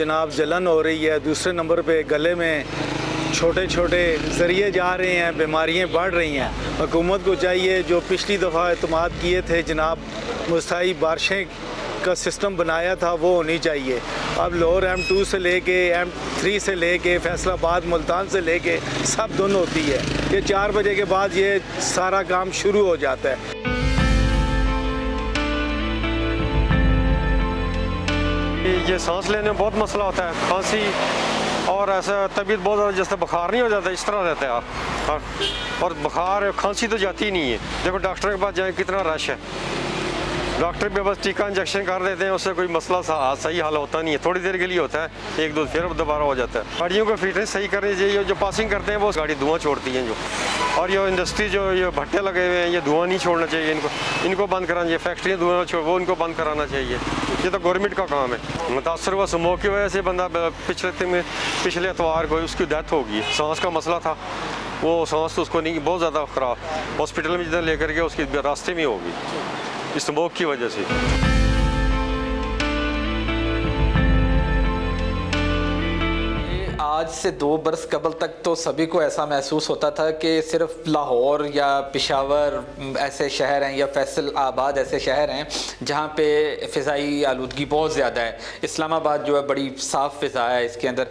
جناب جلن ہو رہی ہے، دوسرے نمبر پہ گلے میں چھوٹے چھوٹے ذریعے جا رہے ہیں، بیماریاں بڑھ رہی ہیں۔ حکومت کو چاہیے جو پچھلی دفعہ اعتماد کیے تھے جناب مستعی بارشیں کا سسٹم بنایا تھا وہ ہونی چاہیے۔ اب لوور M2 سے لے کے M3 سے لے کے فیصل آباد ملتان سے لے کے سب دن ہوتی ہے، یہ 4 بجے کے بعد یہ سارا کام شروع ہو جاتا ہے۔ یہ سانس لینے میں بہت مسئلہ ہوتا ہے، کھانسی اور ایسا طبیعت بہت زیادہ جیسے بخار نہیں ہو جاتا اس طرح رہتا ہے آپ، اور بخار کھانسی تو جاتی ہی نہیں ہے۔ دیکھو ڈاکٹر کے پاس جائیں کتنا رش ہے، ڈاکٹر بھی بس ٹیکہ انجیکشن کر دیتے ہیں، اس سے کوئی مسئلہ صحیح حل ہوتا نہیں ہے، تھوڑی دیر کے لیے ہوتا ہے، ایک دو پھر دوبارہ ہو جاتا ہے۔ گاڑیوں کو فٹنس صحیح کرنی چاہیے، جو پاسنگ کرتے ہیں وہ گاڑی دھواں چھوڑتی ہیں جو، اور یہ انڈسٹری جو یہ بھٹے لگے ہوئے ہیں یہ دھواں نہیں چھوڑنا چاہیے، ان کو بند کرانا چاہیے، فیکٹریاں دھواں وہ ان کو بند کرانا چاہیے، یہ تو گورنمنٹ کا کام ہے۔ متاثر ہوا اسموک کی وجہ سے بندہ پچھلے اتوار کو اس کی ڈیتھ ہوگی، سانس کا مسئلہ تھا، وہ سانس تو اس کو نہیں بہت زیادہ خراب، ہاسپٹل میں جدھر لے کر کے اس کی راستے میں ہوگی اسموک کی وجہ سے۔ آج سے 2 برس قبل تک تو سبھی کو ایسا محسوس ہوتا تھا کہ صرف لاہور یا پشاور ایسے شہر ہیں یا فیصل آباد ایسے شہر ہیں جہاں پہ فضائی آلودگی بہت زیادہ ہے۔ اسلام آباد جو ہے بڑی صاف فضا ہے اس کے اندر،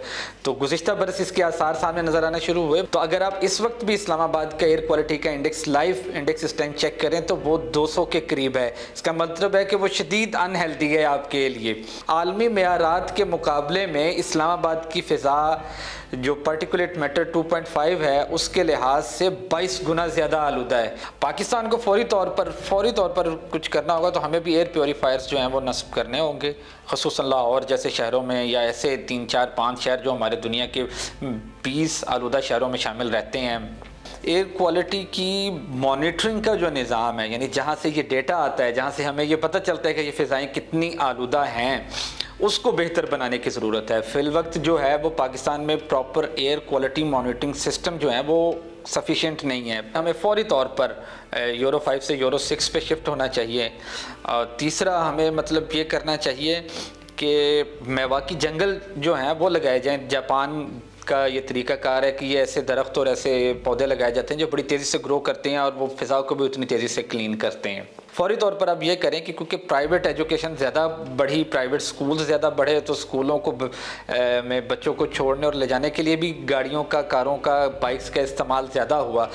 تو گزشتہ برس اس کے آثار سامنے نظر آنا شروع ہوئے۔ تو اگر آپ اس وقت بھی اسلام آباد کا ایئر کوالٹی کا انڈیکس لائف انڈیکس اس ٹائم چیک کریں تو وہ 200 کے قریب ہے۔ اس کا مطلب ہے کہ وہ شدید انہیلدی ہے آپ کے لیے۔ عالمی معیارات کے مقابلے میں اسلام آباد کی فضا جو پارٹیکولیٹ میٹر 2.5 ہے اس کے لحاظ سے 22 گنا زیادہ آلودہ ہے۔ پاکستان کو فوری طور پر کچھ کرنا ہوگا تو ہمیں بھی ایئر پیوریفائرز جو ہیں وہ نصب کرنے ہوں گے، خصوصاً لاہور جیسے شہروں میں، یا ایسے 3 4 5 شہر جو ہمارے دنیا کے 20 آلودہ شہروں میں شامل رہتے ہیں۔ ایئر کوالٹی کی مانیٹرنگ کا جو نظام ہے، یعنی جہاں سے یہ ڈیٹا آتا ہے، جہاں سے ہمیں یہ پتہ چلتا ہے کہ یہ فضائیں کتنی آلودہ ہیں، اس کو بہتر بنانے کی ضرورت ہے۔ فی الوقت جو ہے وہ پاکستان میں proper air quality monitoring system جو ہے وہ سفیشینٹ نہیں ہے۔ ہمیں فوری طور پر یورو 5 سے یورو 6 پہ شفٹ ہونا چاہیے۔ اور تیسرا ہمیں مطلب یہ کرنا چاہیے کہ میواکی جنگل جو ہیں وہ لگائے جائیں۔ جاپان کا یہ طریقہ کار ہے کہ یہ ایسے درخت اور ایسے پودے لگائے جاتے ہیں جو بڑی تیزی سے گرو کرتے ہیں اور وہ فضا کو بھی اتنی تیزی سے کلین کرتے ہیں۔ فوری طور پر آپ یہ کریں کہ کیونکہ پرائیویٹ ایجوکیشن زیادہ بڑھی، پرائیویٹ سکولز زیادہ بڑھے، تو سکولوں کو میں بچوں کو چھوڑنے اور لے جانے کے لیے بھی گاڑیوں کا، کاروں کا، بائکس کا استعمال زیادہ ہوا۔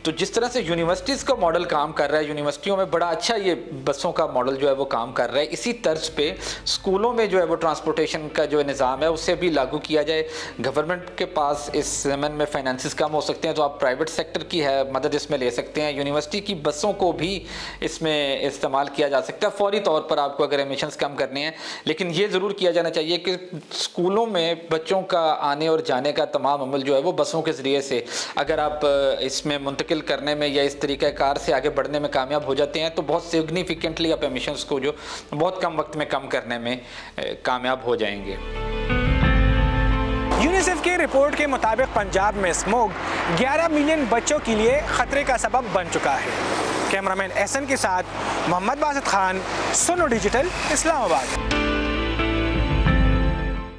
تو جس طرح سے یونیورسٹیز کا ماڈل کام کر رہا ہے، یونیورسٹیوں میں بڑا اچھا یہ بسوں کا ماڈل جو ہے وہ کام کر رہا ہے، اسی طرز پہ سکولوں میں جو ہے وہ ٹرانسپورٹیشن کا جو نظام ہے اسے بھی لاگو کیا جائے۔ گورنمنٹ کے پاس اس زمن میں فائنانسز کم ہو سکتے ہیں تو آپ پرائیویٹ سیکٹر کی ہے مدد اس میں لے سکتے ہیں، یونیورسٹی کی بسوں کو بھی اس میں استعمال کیا جا سکتا ہے فوری طور پر آپ کو اگر ایمیشنز کم کرنے ہیں۔ لیکن یہ ضرور کیا جانا چاہیے کہ اسکولوں میں بچوں کا آنے اور جانے کا تمام عمل جو ہے وہ بسوں کے ذریعے سے اگر آپ اس میں منتقل کرنے میں یا اس طریقہ کار سے آگے بڑھنے میں کامیاب ہو جاتے ہیں تو بہت سگنیفیکنٹلی آپ ایمیشنز کو جو بہت کم وقت میں کم کرنے میں کامیاب ہو جائیں گے۔ یونیسیف کی رپورٹ کے مطابق پنجاب میں اسموگ 11 ملین بچوں کے لیے خطرے کا سبب بن چکا ہے۔ کیمرامین احسن کے ساتھ محمد باسط خان، سنو ڈیجیٹل، اسلام آباد۔